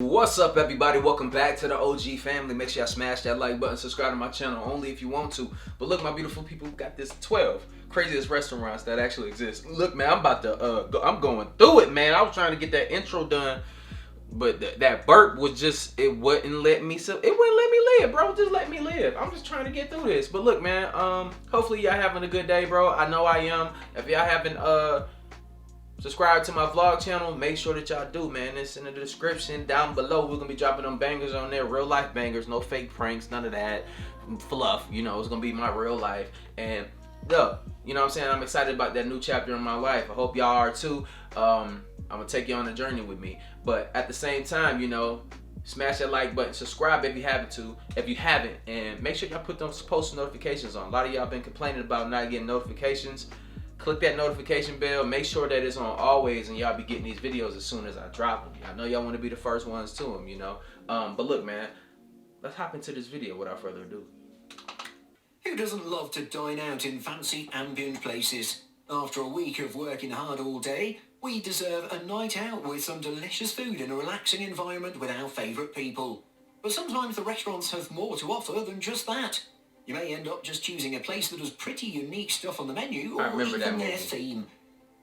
What's up, everybody? Welcome back to the OG family. Make sure y'all smash that like button, subscribe to my channel only if you want to. But look, my beautiful people, we got this 12 craziest restaurants that actually exist. Look, man, I'm about to I'm going through it, man. I was trying to get that intro done, but that burp was just, it wouldn't let me live, bro. Just let me live. I'm just trying to get through this. But look, man, hopefully y'all having a good day, bro. I know I am. If y'all haven't subscribe to my vlog channel, make sure that y'all do, man. It's in the description down below. We're gonna be dropping them bangers on there, real life bangers, no fake pranks, none of that fluff. You know, it's gonna be my real life. And look, you know what I'm saying, I'm excited about that new chapter in my life. I hope y'all are too. I'm gonna take you on a journey with me, but at the same time, you know, smash that like button, subscribe if you haven't, and make sure y'all put those post notifications on. A lot of y'all been complaining about not getting notifications. Click that notification bell, make sure that it's on always, and y'all be getting these videos as soon as I drop them. I know y'all want to be the first ones to them, you know. But look, man, let's hop into this video without further ado. Who doesn't love to dine out in fancy ambient places? After a week of working hard all day, we deserve a night out with some delicious food in a relaxing environment with our favourite people. But sometimes the restaurants have more to offer than just that. You may end up just choosing a place that has pretty unique stuff on the menu, or even their theme.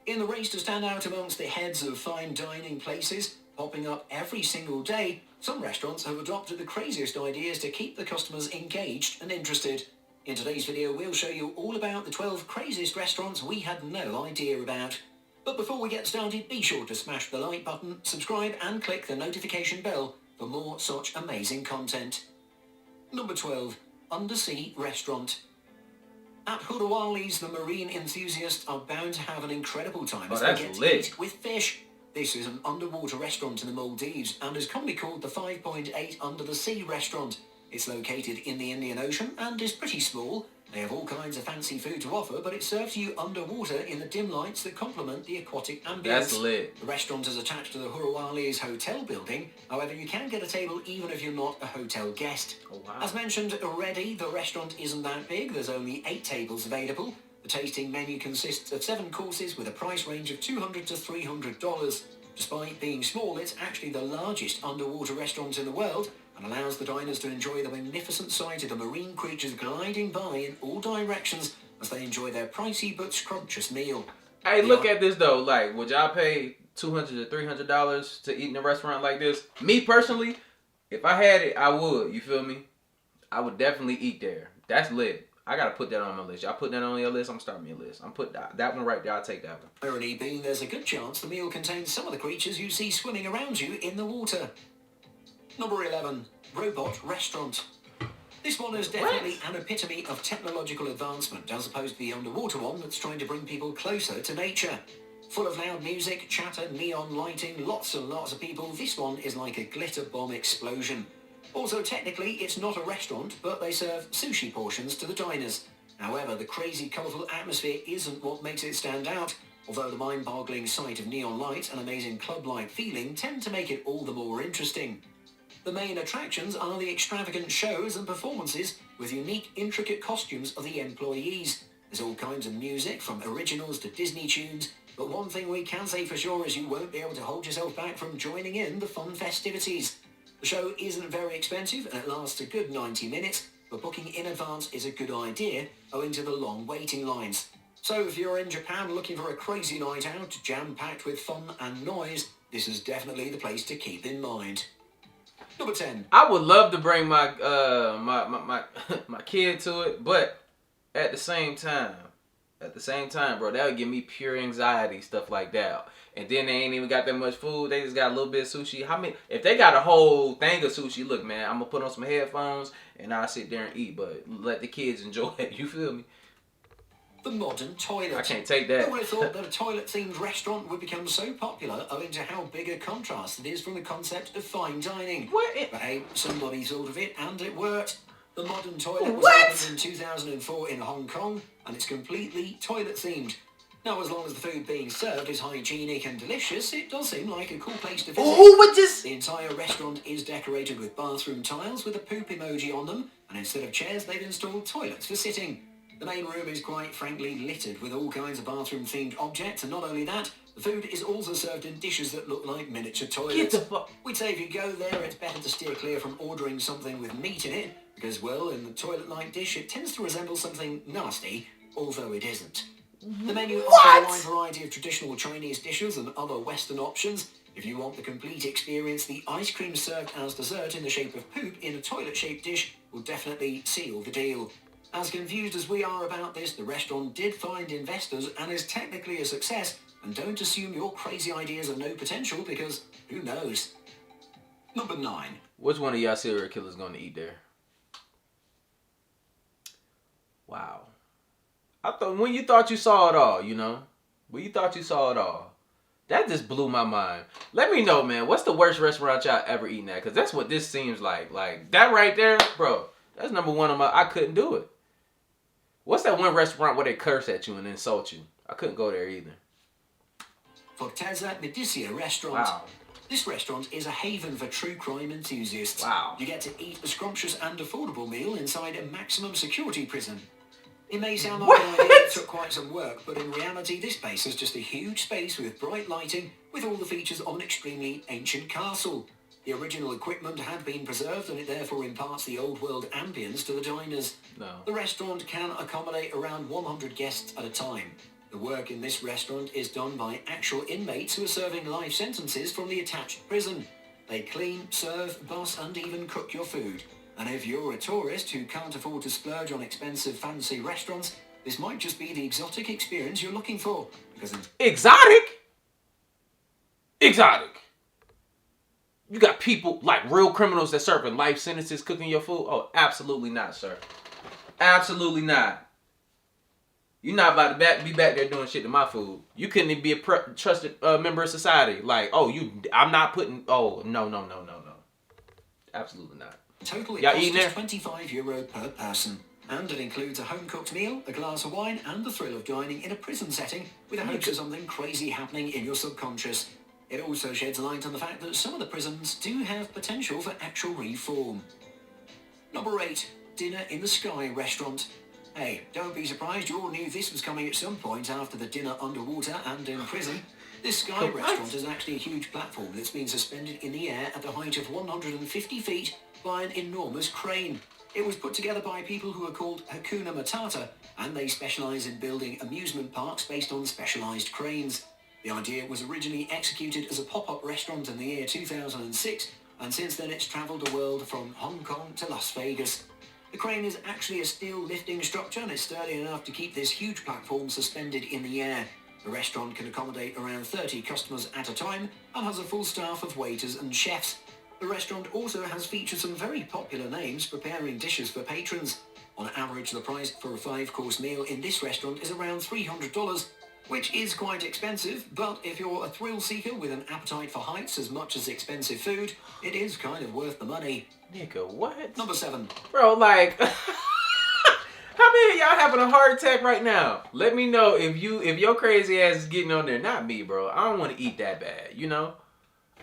In the race to stand out amongst the heads of fine dining places, popping up every single day, some restaurants have adopted the craziest ideas to keep the customers engaged and interested. In today's video, we'll show you all about the 12 craziest restaurants we had no idea about. But before we get started, be sure to smash the like button, subscribe and click the notification bell for more such amazing content. Number 12. Undersea Restaurant. At Hurawali's, the marine enthusiasts are bound to have an incredible time as they get to eat with fish. This is an underwater restaurant in the Maldives and is commonly called the 5.8 Under the Sea Restaurant. It's located in the Indian Ocean and is pretty small. They have all kinds of fancy food to offer, but it serves you underwater in the dim lights that complement the aquatic ambience. That's lit. The restaurant is attached to the Hurawali's hotel building. However, you can get a table even if you're not a hotel guest. Oh, wow. As mentioned already, the restaurant isn't that big. There's only 8 tables available. The tasting menu consists of 7 courses with a price range of $200 to $300. Despite being small, it's actually the largest underwater restaurant in the world and allows the diners to enjoy the magnificent sight of the marine creatures gliding by in all directions as they enjoy their pricey but scrumptious meal. Hey, look at this though. Like, would y'all pay $200 to $300 to eat in a restaurant like this? Me personally, if I had it, I would. You feel me? I would definitely eat there. That's lit. I gotta put that on my list. Y'all put that on your list, I'm starting me a list. I'm put that one right there, I'll take that one. Irony being there's a good chance the meal contains some of the creatures you see swimming around you in the water. Number 11. Robot Restaurant. This one is definitely an epitome of technological advancement as opposed to the underwater one that's trying to bring people closer to nature. Full of loud music, chatter, neon lighting, lots and lots of people, this one is like a glitter bomb explosion. Also, technically, it's not a restaurant, but they serve sushi portions to the diners. However, the crazy, colourful atmosphere isn't what makes it stand out, although the mind-boggling sight of neon lights and amazing club-like feeling tend to make it all the more interesting. The main attractions are the extravagant shows and performances with unique, intricate costumes of the employees. There's all kinds of music, from originals to Disney tunes, but one thing we can say for sure is you won't be able to hold yourself back from joining in the fun festivities. The show isn't very expensive and it lasts a good 90 minutes, but booking in advance is a good idea owing to the long waiting lines. So if you're in Japan looking for a crazy night out, jam-packed with fun and noise, this is definitely the place to keep in mind. Number 10. I would love to bring my my kid to it, but at the same time, bro, that would give me pure anxiety, stuff like that. And then they ain't even got that much food. They just got a little bit of sushi. How many? If they got a whole thing of sushi, look, man, I'm gonna put on some headphones and I'll sit there and eat, but let the kids enjoy it. You feel me? The modern toilet. I can't take that. Who would have thought that a toilet-themed restaurant would become so popular owing to how big a contrast it is from the concept of fine dining? What? But hey, somebody thought of it and it worked. The modern toilet was What? opened in 2004 in Hong Kong and it's completely toilet-themed. Now, as long as the food being served is hygienic and delicious, it does seem like a cool place to visit. Oh, what this? The entire restaurant is decorated with bathroom tiles with a poop emoji on them, and instead of chairs, they've installed toilets for sitting. The main room is quite frankly littered with all kinds of bathroom-themed objects, and not only that, The food is also served in dishes that look like miniature toilets. Get the fuck. We'd say if you go there, it's better to steer clear from ordering something with meat in it, because, well, in the toilet-like dish, it tends to resemble something nasty, although it isn't. The menu offers a wide variety of traditional Chinese dishes and other Western options. If you want the complete experience, the ice cream served as dessert in the shape of poop in a toilet-shaped dish will definitely seal the deal. As confused as we are about this, the restaurant did find investors and is technically a success, and don't assume your crazy ideas have no potential, because who knows? Number 9. Which one of y'all serial killers gonna eat there? Wow. I thought when you thought you saw it all, you know? When you thought you saw it all. That just blew my mind. Let me know, man. What's the worst restaurant y'all ever eaten at? Because that's what this seems like. Like, that right there, bro. That's number one on my... I couldn't do it. What's that one restaurant where they curse at you and insult you? I couldn't go there either. FORTEZZA MEDICEA restaurant. Wow. This restaurant is a haven for true crime enthusiasts. Wow. You get to eat a scrumptious and affordable meal inside a maximum security prison. It may sound like an idea that took quite some work, but in reality this place is just a huge space with bright lighting, with all the features of an extremely ancient castle. The original equipment had been preserved, and it therefore imparts the old world ambience to the diners. No. The restaurant can accommodate around 100 guests at a time. The work in this restaurant is done by actual inmates who are serving life sentences from the attached prison. They clean, serve, bus and even cook your food. And if you're a tourist who can't afford to splurge on expensive fancy restaurants, this might just be the exotic experience you're looking for. Because Exotic? Exotic. You got people, like real criminals that serving life sentences cooking your food? Oh, absolutely not, sir. Absolutely not. You're not about to be back there doing shit to my food. You couldn't even be a trusted member of society. Like, oh, I'm not putting... Oh, no. Absolutely not. Total, it Y'all costs eating there? €25 per person. And it includes a home-cooked meal, a glass of wine, and the thrill of dining in a prison setting with a hopes of something crazy happening in your subconscious. It also sheds light on the fact that some of the prisons do have potential for actual reform. Number 8. Dinner in the Sky restaurant. Hey, don't be surprised, you all knew this was coming at some point after the dinner underwater and in prison. This Sky restaurant is actually a huge platform that's been suspended in the air at a height of 150 feet by an enormous crane. It was put together by people who are called Hakuna Matata, and they specialise in building amusement parks based on specialised cranes. The idea was originally executed as a pop-up restaurant in the year 2006, and since then it's travelled the world from Hong Kong to Las Vegas. The crane is actually a steel lifting structure, and it's sturdy enough to keep this huge platform suspended in the air. The restaurant can accommodate around 30 customers at a time and has a full staff of waiters and chefs. The restaurant also has featured some very popular names preparing dishes for patrons. On average, the price for a 5-course meal in this restaurant is around $300, which is quite expensive, but if you're a thrill seeker with an appetite for heights as much as expensive food, it is kind of worth the money. Nigga, what? Number 7. Bro, like... How many of y'all having a heart attack right now? Let me know if your crazy ass is getting on there. Not me, bro. I don't want to eat that bad, you know?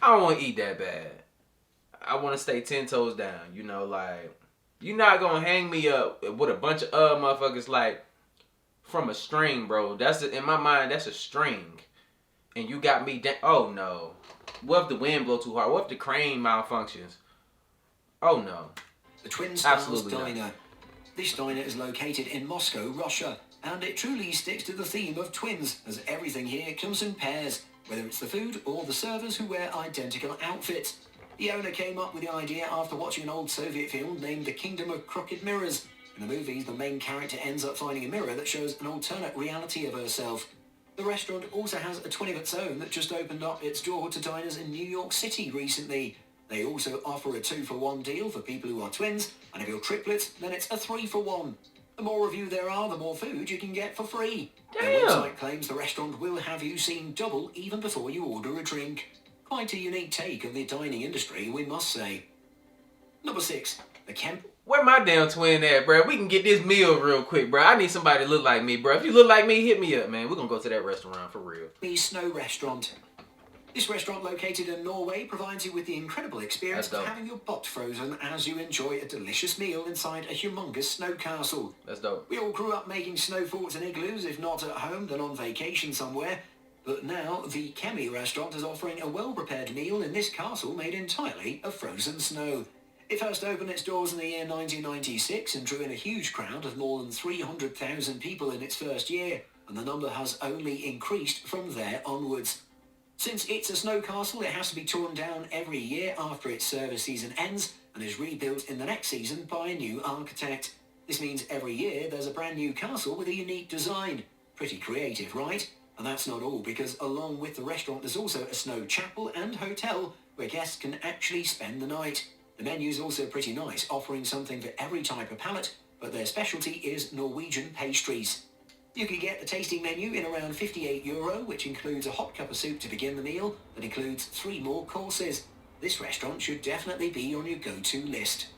I don't want to eat that bad. I want to stay 10 toes down, you know? Like, you're not going to hang me up with a bunch of motherfuckers, like, from a string, bro. In my mind, that's a string. And you got me down. Oh, no. What if the wind blow too hard? What if the crane malfunctions? Oh, no. The Twin Stars Absolutely Diner. not. This diner is located in Moscow, Russia, and it truly sticks to the theme of twins, as everything here comes in pairs, whether it's the food or the servers who wear identical outfits. The owner came up with the idea after watching an old Soviet film named The Kingdom of Crooked Mirrors. In the movie, the main character ends up finding a mirror that shows an alternate reality of herself. The restaurant also has a twin of its own that just opened up its door to diners in New York City recently. They also offer a 2-for-1 deal for people who are twins, and if you're triplets, then it's a 3-for-1. The more of you there are, the more food you can get for free. Their website claims the restaurant will have you seeing double even before you order a drink. Quite a unique take on the dining industry, we must say. Number 6. The KEMI Where my damn twin at, bro? We can get this meal real quick, bro. I need somebody to look like me, bro. If you look like me, hit me up, man. We're going to go to that restaurant for real. Snow Restaurant. This restaurant, located in Norway, provides you with the incredible experience of having your butt frozen as you enjoy a delicious meal inside a humongous snow castle. That's dope. We all grew up making snow forts and igloos, if not at home, then on vacation somewhere. But now the KEMI restaurant is offering a well-prepared meal in this castle made entirely of frozen snow. It first opened its doors in the year 1996 and drew in a huge crowd of more than 300,000 people in its first year, and the number has only increased from there onwards. Since it's a snow castle, it has to be torn down every year after its service season ends and is rebuilt in the next season by a new architect. This means every year there's a brand new castle with a unique design. Pretty creative, right? And that's not all, because along with the restaurant there's also a snow chapel and hotel where guests can actually spend the night. The menu's also pretty nice, offering something for every type of palate, but their specialty is Norwegian pastries. You can get the tasting menu in around €58, which includes a hot cup of soup to begin the meal that includes 3 more courses. This restaurant should definitely be on your go-to list.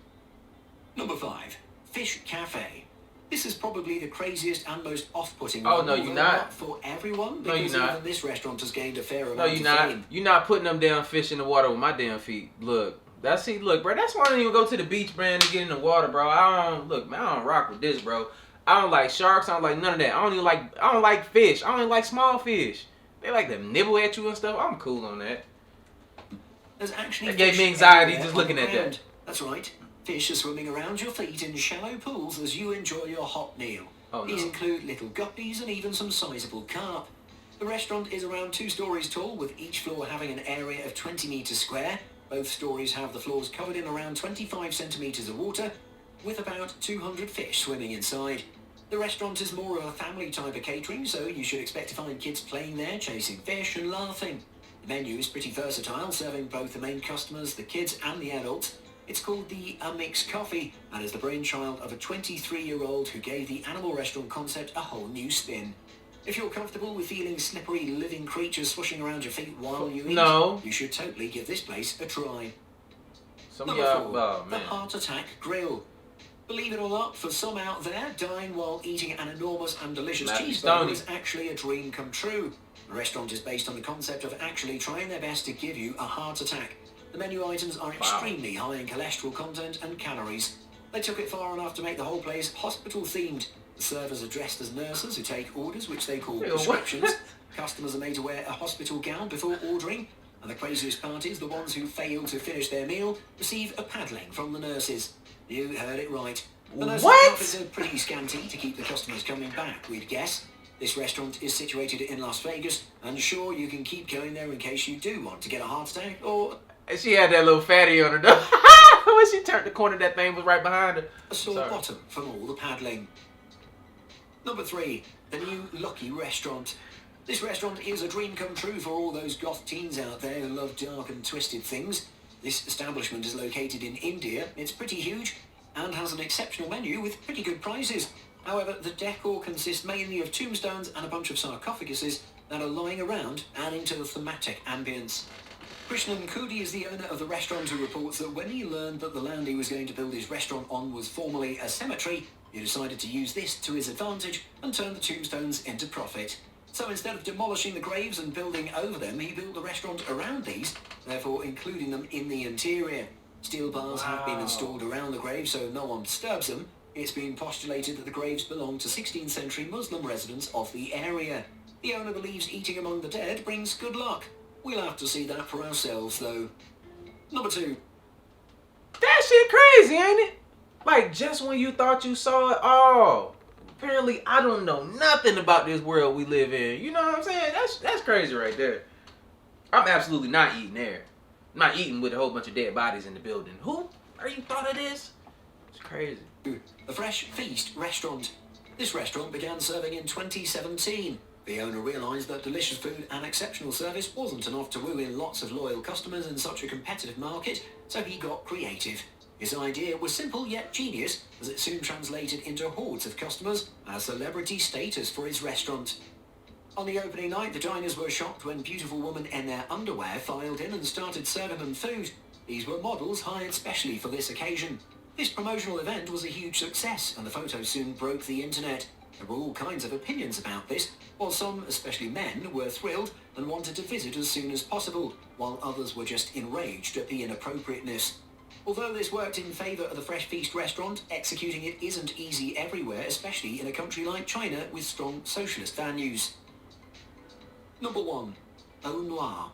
Number 5. Fish Cafe. This is probably the craziest and most off-putting one. No, you're not. For everyone, No, you're because not. even this restaurant has gained a fair amount No, you're of not. fame. You're not putting them damn fish in the water with my damn feet. Look. Look, bro, that's why I don't even go to the beach, man, to get in the water, bro. I don't rock with this, bro. I don't like sharks. I don't like none of that. I don't like fish. I don't even like small fish. They like to nibble at you and stuff. I'm cool on that. There's actually That gave fish me anxiety everywhere just on looking the at that. ground. That's right. Fish are swimming around your feet in shallow pools as you enjoy your hot meal. Oh, no. These include little guppies and even some sizable carp. The restaurant is around 2 stories tall, with each floor having an area of 20 metres square. Both stories have the floors covered in around 25 centimetres of water, with about 200 fish swimming inside. The restaurant is more of a family type of catering, so you should expect to find kids playing there, chasing fish and laughing. The menu is pretty versatile, serving both the main customers, the kids and the adults. It's called the Mixed Coffee and is the brainchild of a 23-year-old who gave the animal restaurant concept a whole new spin. If you're comfortable with feeling slippery living creatures swooshing around your feet while you eat, you should totally give this place a try. Number 4, the Heart Attack Grill. Believe it or not, for some out there, dying while eating an enormous and delicious cheeseburger is actually a dream come true. The restaurant is based on the concept of actually trying their best to give you a heart attack. The menu items are extremely high in cholesterol content and calories. They took it far enough to make the whole place hospital-themed. The servers are dressed as nurses who take orders, which they call prescriptions. Customers are made to wear a hospital gown before ordering. And the craziest part is the ones who fail to finish their meal receive a paddling from the nurses. You heard it right. The nurses' profits are pretty scanty to keep the customers coming back, we'd guess. This restaurant is situated in Las Vegas, and sure, you can keep going there in case you do want to get a heart attack, or... And she had that little fatty on her though. When she turned the corner, that thing was right behind her. A sore bottom from all the paddling. Number 3, the new Lucky Restaurant. This restaurant is a dream come true for all those goth teens out there who love dark and twisted things. This establishment is located in India. It's pretty huge and has an exceptional menu with pretty good prices. However, the decor consists mainly of tombstones and a bunch of sarcophaguses that are lying around, adding to the thematic ambience. Krishnan Kudi is the owner of the restaurant, who reports that when he learned that the land he was going to build his restaurant on was formerly a cemetery, he decided to use this to his advantage and turn the tombstones into profit. So instead of demolishing the graves and building over them, he built the restaurant around these, therefore including them in the interior. Steel bars have been installed around the graves so no one disturbs them. It's been postulated that the graves belong to 16th century Muslim residents of the area. The owner believes eating among the dead brings good luck. We'll have to see that for ourselves, though. Number 2. That shit crazy, ain't it? Like, just when you thought you saw it all. Apparently, I don't know nothing about this world we live in. You know what I'm saying? That's crazy right there. I'm absolutely not eating there. I'm not eating with a whole bunch of dead bodies in the building. Who are you thought of this? It's crazy. The Fresh Feast Restaurant. This restaurant began serving in 2017. The owner realised that delicious food and exceptional service wasn't enough to woo in lots of loyal customers in such a competitive market, so he got creative. His idea was simple yet genius, as it soon translated into hordes of customers and a celebrity status for his restaurant. On the opening night, the diners were shocked when beautiful women in their underwear filed in and started serving them food. These were models hired specially for this occasion. This promotional event was a huge success, and the photos soon broke the internet. There were all kinds of opinions about this, while some, especially men, were thrilled and wanted to visit as soon as possible, while others were just enraged at the inappropriateness. Although this worked in favour of the Fresh Feast restaurant, executing it isn't easy everywhere, especially in a country like China with strong socialist values. Number 1. Au Noir.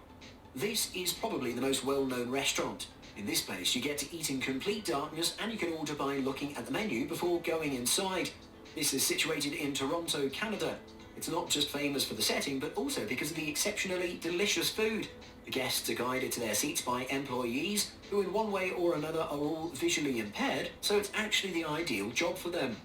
This is probably the most well-known restaurant. In this place, you get to eat in complete darkness and you can order by looking at the menu before going inside. This is situated in Toronto, Canada. It's not just famous for the setting, but also because of the exceptionally delicious food. The guests are guided to their seats by employees who in one way or another are all visually impaired, so it's actually the ideal job for them.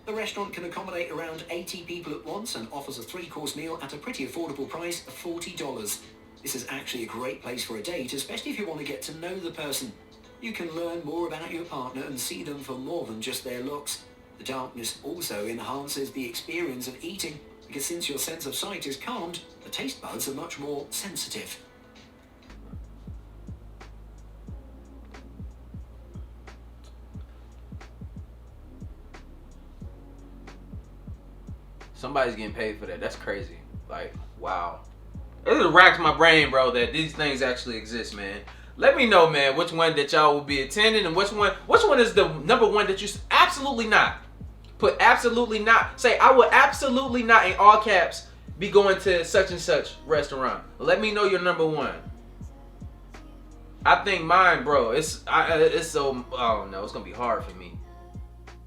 The restaurant can accommodate around 80 people at once and offers a 3-course meal at a pretty affordable price of $40. This is actually a great place for a date, especially if you want to get to know the person. You can learn more about your partner and see them for more than just their looks. The darkness also enhances the experience of eating, because since your sense of sight is calmed, the taste buds are much more sensitive. Somebody's getting paid for that. That's crazy. Like, wow. It just racks my brain, bro, that these things actually exist, man. Let me know, man, which one that y'all will be attending and which one is the number one that you absolutely not. Put absolutely not. Say, I will absolutely not, in all caps, be going to such and such restaurant. Let me know your number one. I think mine, bro, it's so, I don't know, it's going to be hard for me.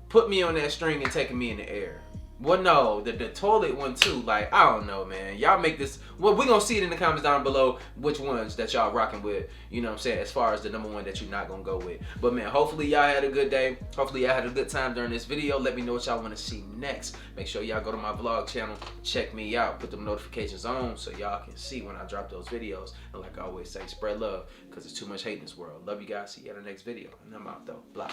Put me on that string and taking me in the air. Well, no, the toilet one too. Like, I don't know, man. Y'all make this. Well, we're going to see it in the comments down below which ones that y'all rocking with. You know what I'm saying? As far as the number one that you're not going to go with. But, man, hopefully y'all had a good day. Hopefully y'all had a good time during this video. Let me know what y'all want to see next. Make sure y'all go to my vlog channel. Check me out. Put them notifications on so y'all can see when I drop those videos. And like I always say, spread love because there's too much hate in this world. Love you guys. See you in the next video. And I'm out, though. Blah.